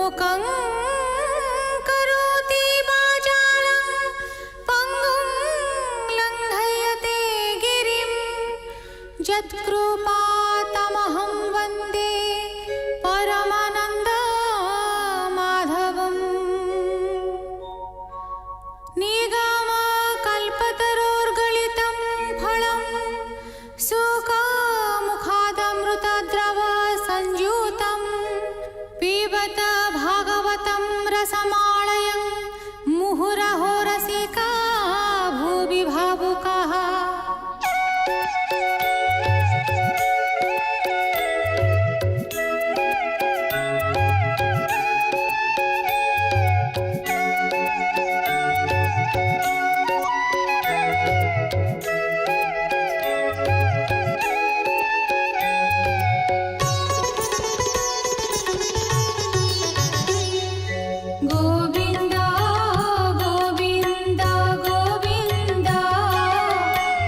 मूकं करोति वाचालं पङ्गुं लङ्घयते गिरिं यत्कृपातमहं वन्दे परमानन्दमाधवम्। निगमकल्पतरोर्गलितं फलं सुखमुखादमृतद्रव संयुतं पिबत भागवतं रसमालयं मुहुरहो रसिका भुवि भावुकाः। गोविन्द गोविन्द गोविन्द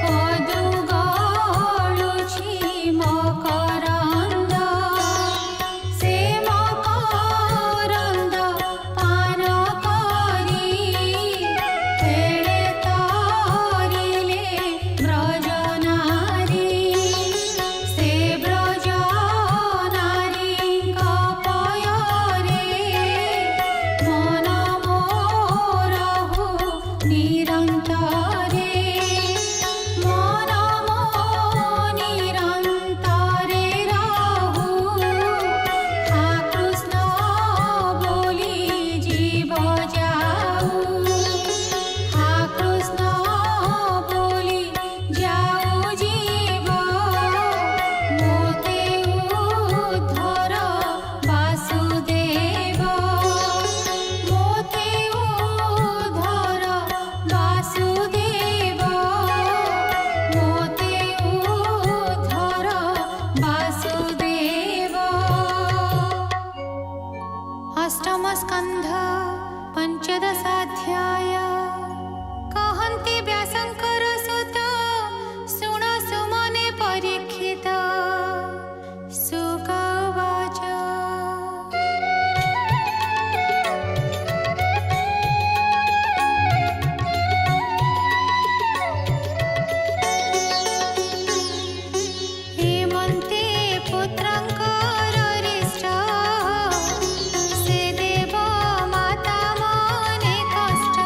पदुगाळुछि मकरन्द से मकरन्द पान करि खेळे तारिले ब्रजनारी से ब्रजनारीଙ୍କ पୟରେ मन मोरहु निरन्तरे मन मो निरन्तरे रहु हा कृष्ण बोली जीव जाऊ हा कृष्ण बोली जाऊ जीव मोते उद्धर वासुदेव मोते उद्धर वासुदेव मोते उद्धर वासुदेव। अष्टमस्कन्ध पञ्चदशाध्याय। कहन्ति व्यासङ्कर सुत शृण सुमने परीक्षित। शुक उवाच हेमन्ते पुत्रङ्कररिष्ट से देव माता मने कष्ट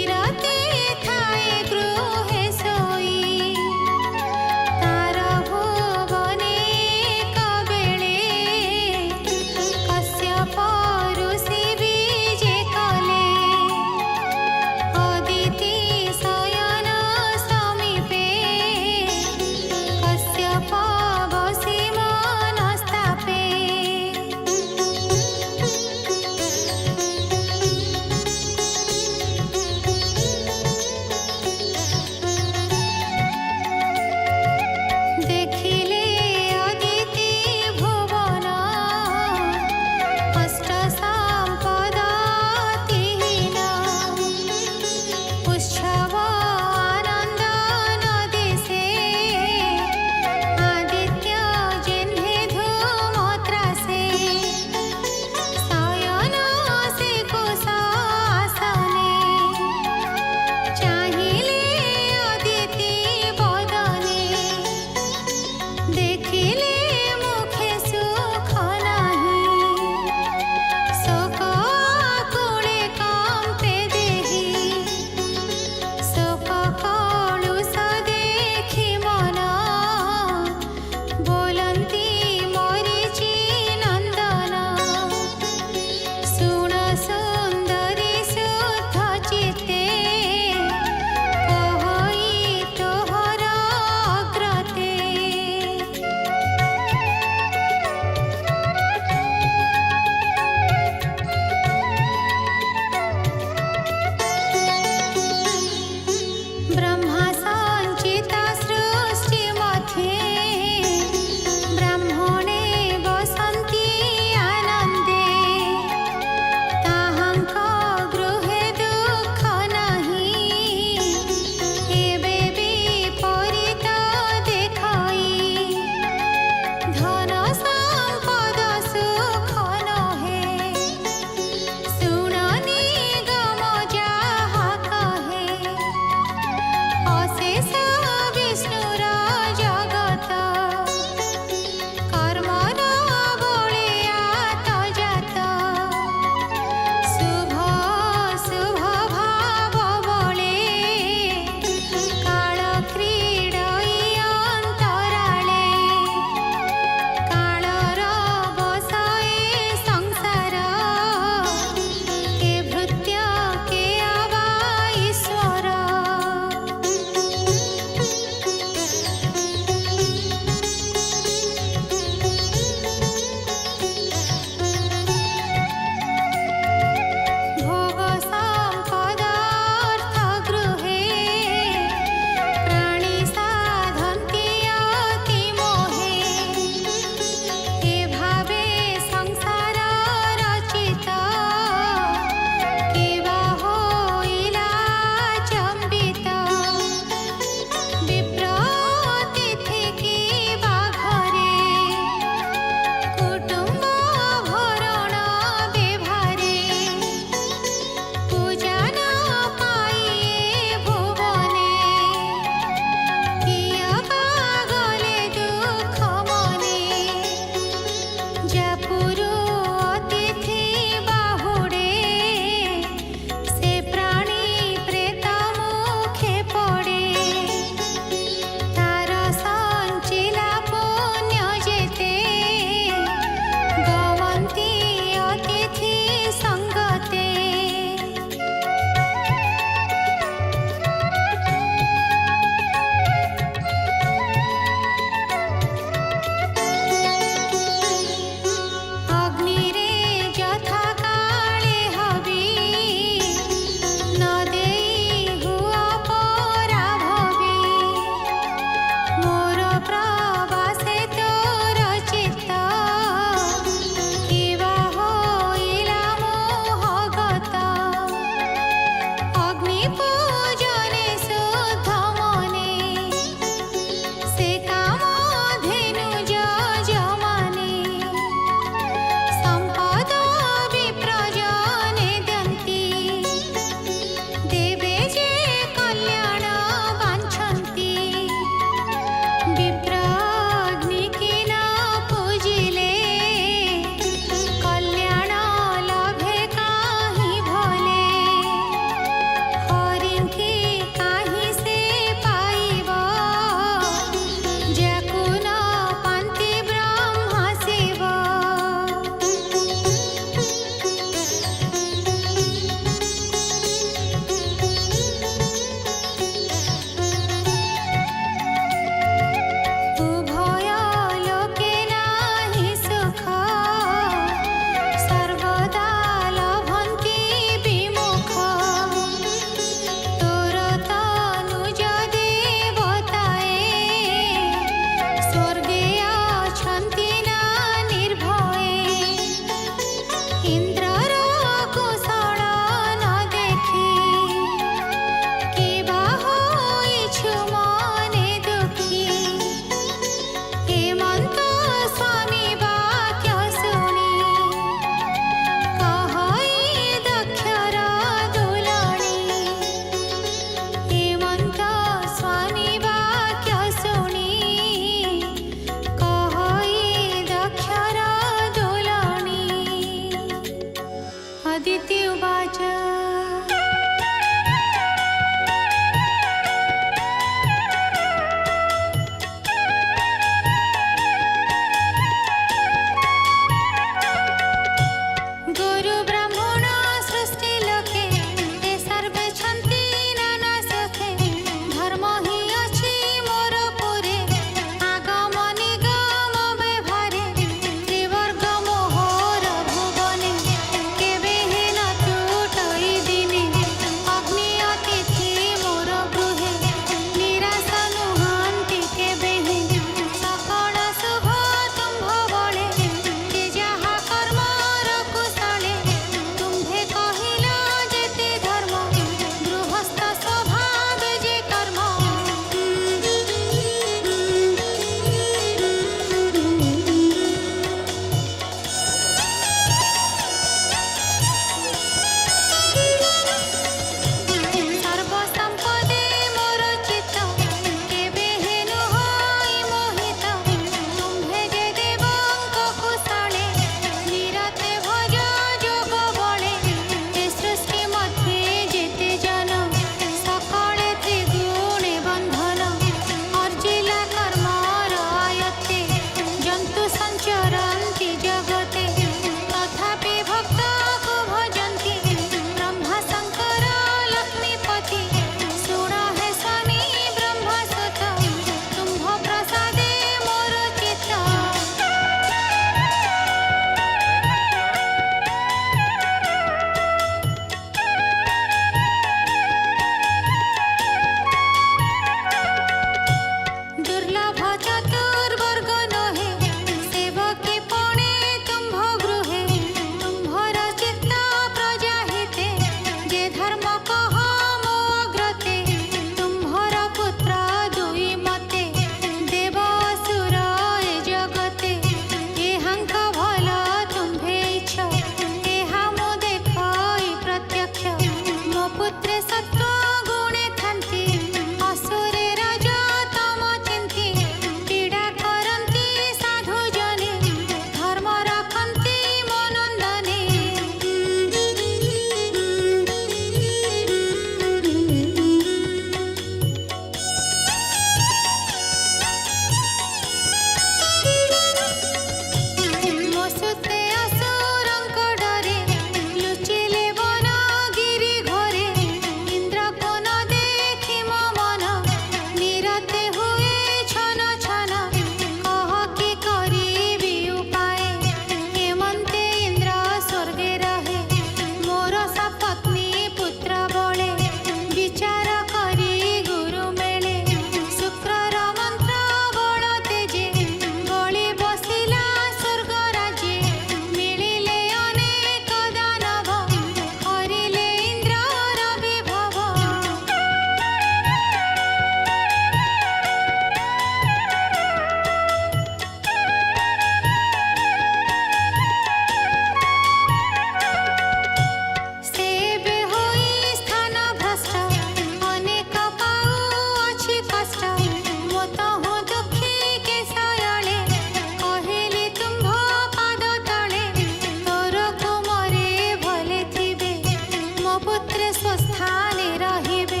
स्वस्थाने रहिबे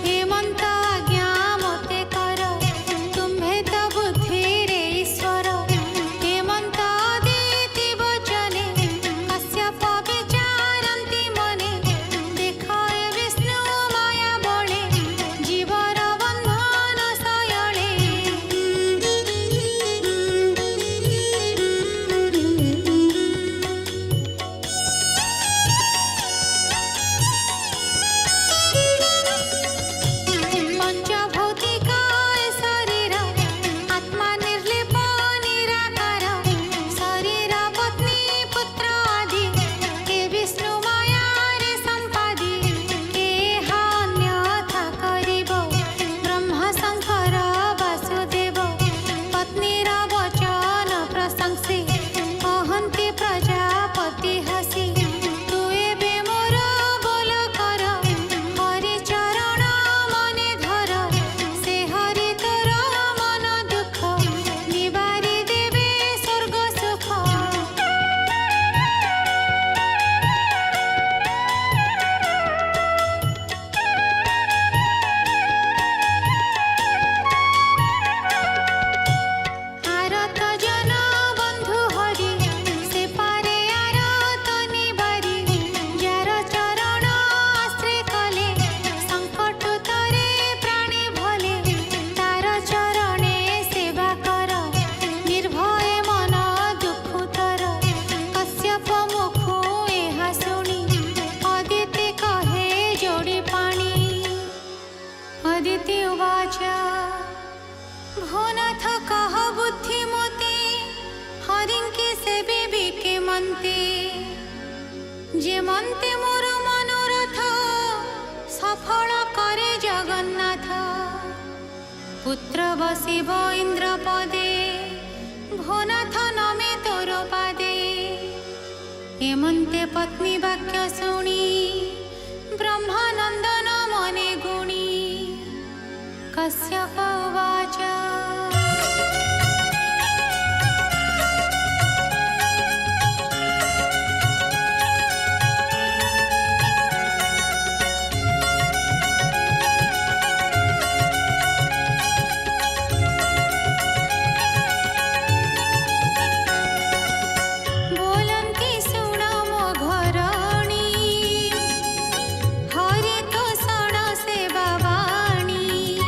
हेमंत आज्ञा मते कर तुम्भे त बुद्धि रे ईश्वर हेमंत अदिति वचने कश्यप विचारन्ति मने देखाए विष्णु माया बळे जीवर बंधन सयळे पंचभौतिकाय शरीर आत्मा निर्लेप निराकार शरीर पत्नी पुत्र आदि के विष्णु माया रे संपादी के अन्यथा करिब ब्रह्म शंकर वासुदेव पत्नीर वचन प्रशंसे कहन्ति प्रजापति हसी तू एबे मोर बोल कर हरि चरण मने धर से हरि तोर मन दुख निवारी देवे स्वर्ग सुख आरत जन बंधु हरि से पारे आरत निवारी जार चरण आश्रय कले संकट तरे प्राणी भले तार चरणे सेवा कर निर्भय मन दुख तर कश्यप मुखु एहा शुणी अदिति कहे जोड़ी पाणी अदिति उवाच भोनाथ कह बुद्धिमते हरिंके सेविबे के मन्ते जे मन्ते मोर मनोरथ सफल करे जगन्नाथ पुत्र बसिब इंद्र पदे भोनाथ नमे तोर पादे हेमन्ते पत्नी वाक्य शुणी ब्रह्मानन्दन मने गुणी कश्यप उवाच बोलन्ति शुण मो घरणी हरि तो शरण सेवा वाणी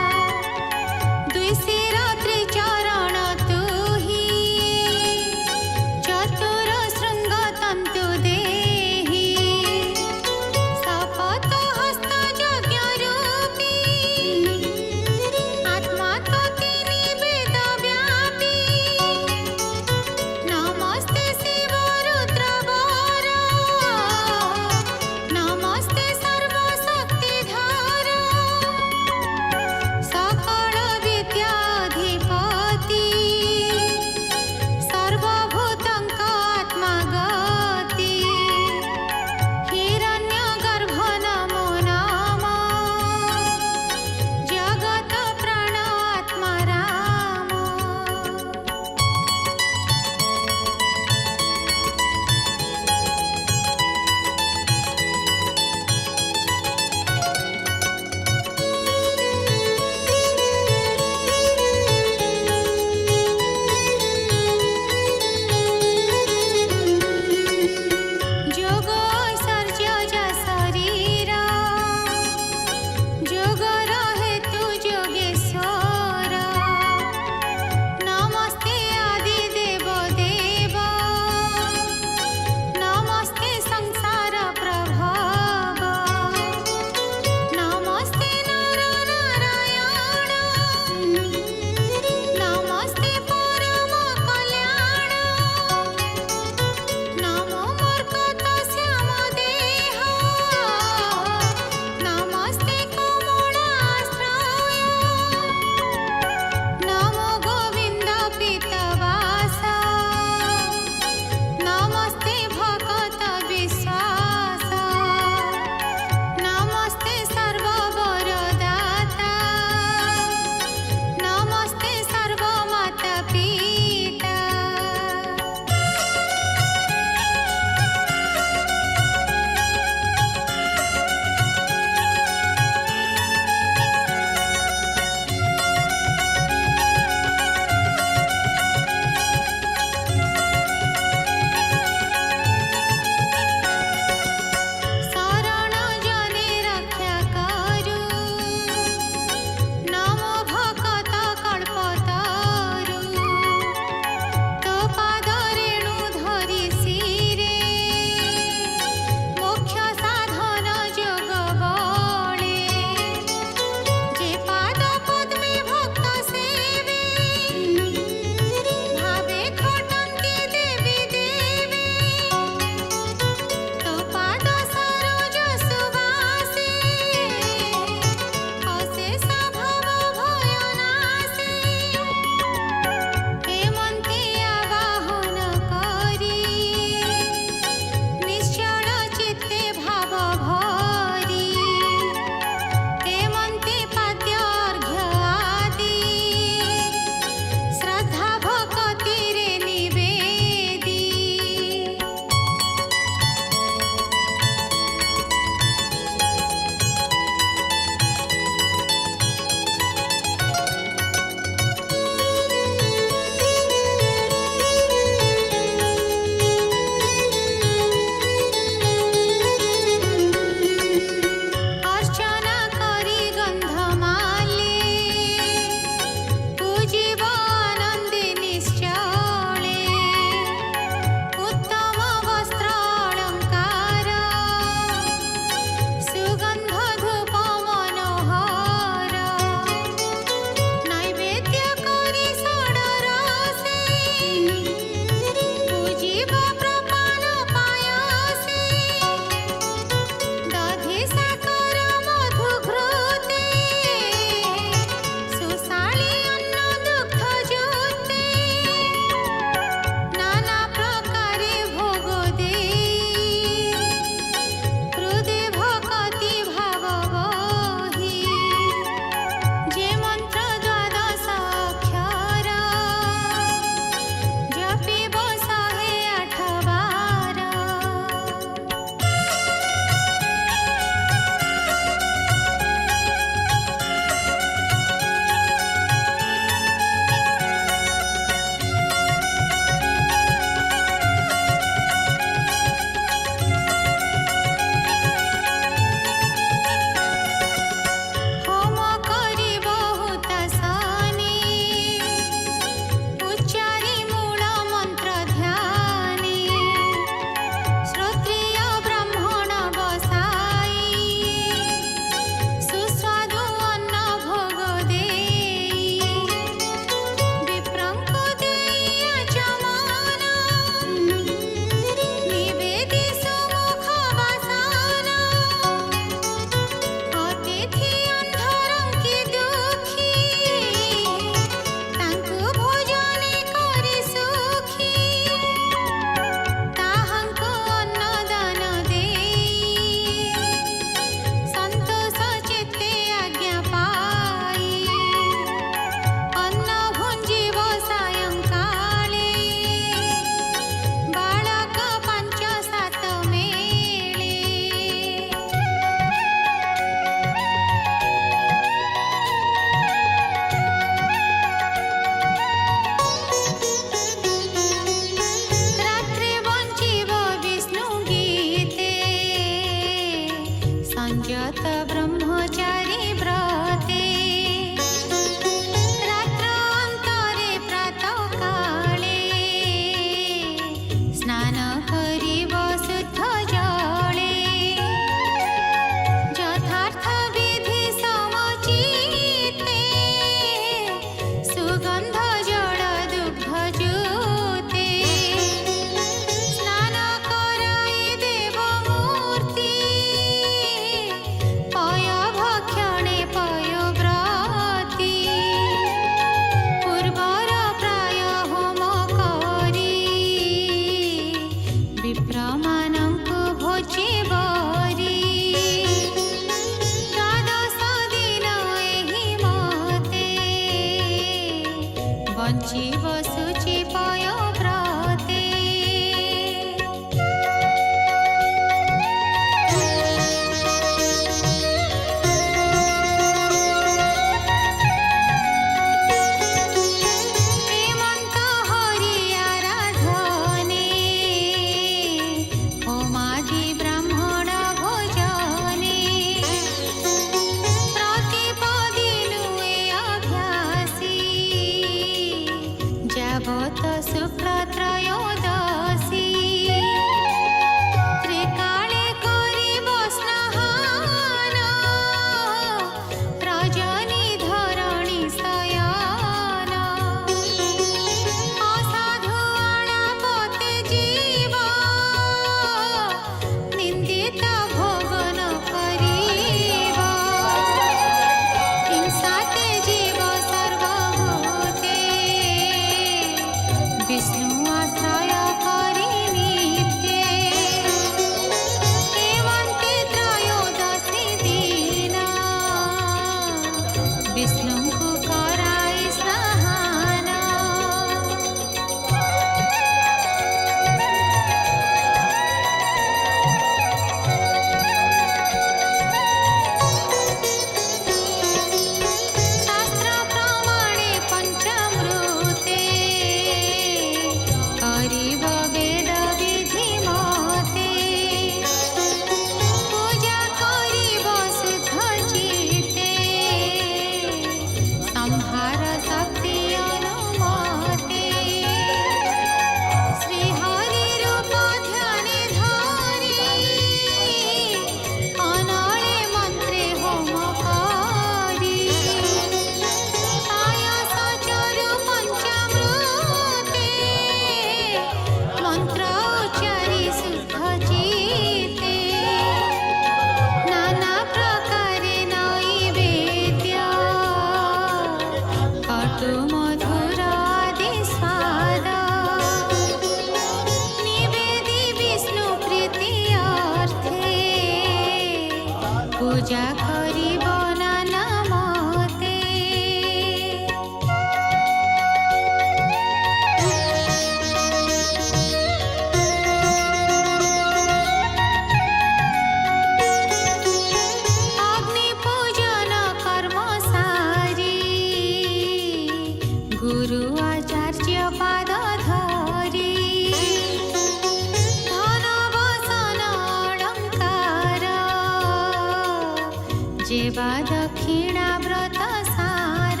जेवा दक्षिणा व्रत सार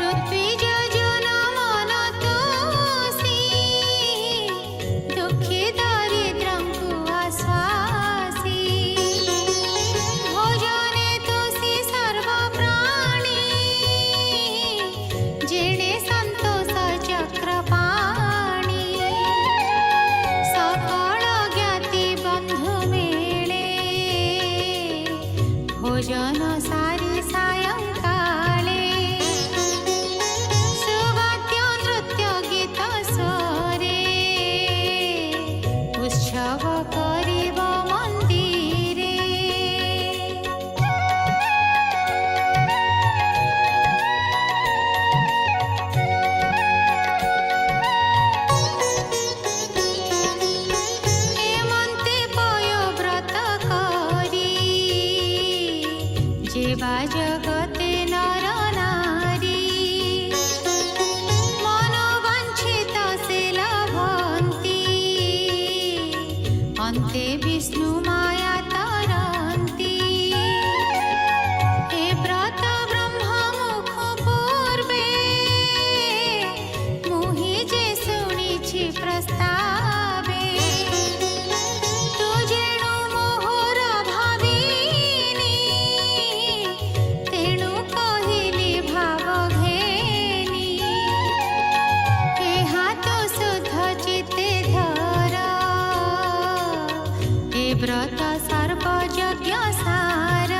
ऋत्विज मन तोषी दुःखी दरिद्रंकु आश्वासी भोजने तोषी सर्व प्राणी जेणे संतोष चक्रपाणी सकळ ज्ञाति बंधु मेळे भोजन सारी सायंकाळे सुवाद्य नृत्य गीत स्वरे उत्सव करिब मंदिरे हेमन्ते पयव्रत करी जेवा जगते नर नारी मनोवांछित से लभन्ति अन्ते विष्णु माया तरन्ति हे व्रत ब्रह्ममुख पूर्वे मुहि जे शुणिछि प्रस्तावे तु जेणु मोहर भाविनी तेणु कहिली भाव घेनी हे हाथ शुद्ध चित्ते धर हे व्रत सर्व यज्ञ सार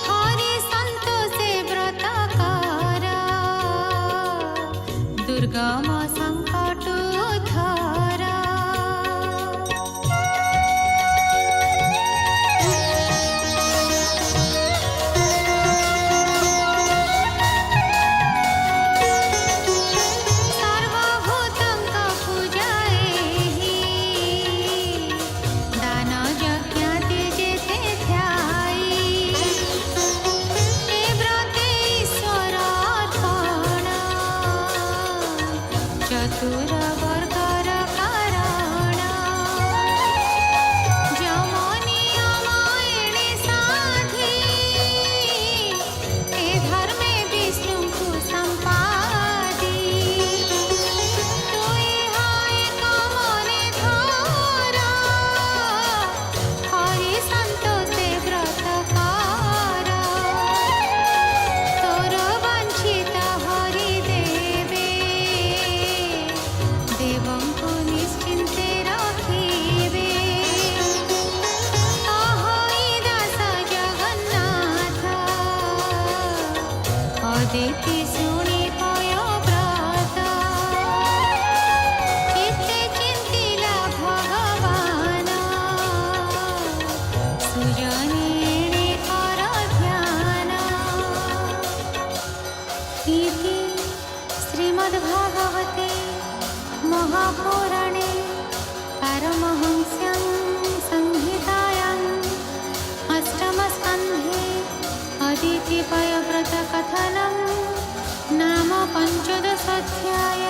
हरि संतोषे व्रत कर दुर्गम संकट उद्धर सर्वभूतंक पूजाएहि दान यज्ञादि जेते ध्याई हे व्रते ईश्वर अर्पण चतुर वर्गर कारण जमनियम एणे साधी हे धर्मे विष्णुଙ୍କୁ संपादी तु इहा एक मने धर हरि संतोषे व्रत कर तोर वांछित हरि देवे देवंकु निश्चिन्ते रखिबे अहोई दास जगन्नाथ अदिति शुणि पयव्रत चित्ते चिन्तिला भगवान सुजनेणे कर ध्यान इति श्रीमद्भागवते महापुराणे पारमहंस्यां संहितायाम् अष्टमस्कन्धे अदितिपयव्रतकथनं नाम 15 अध्याय।